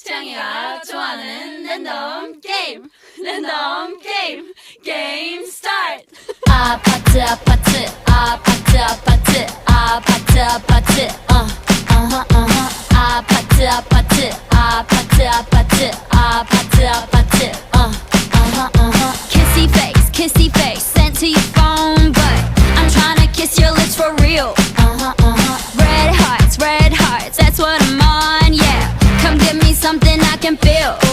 채영이가 좋아하는 랜덤 게임 게임 스타트. 아파트 아파트 아파트 아파트 아파트 아파트 아파트 아파트 아파트 아파트 아파트 아파트 kissy face sent to your phone but I'm tryna kiss your lips for real. Red hearts that's what I'm on, yeah. Come give me something I can feel.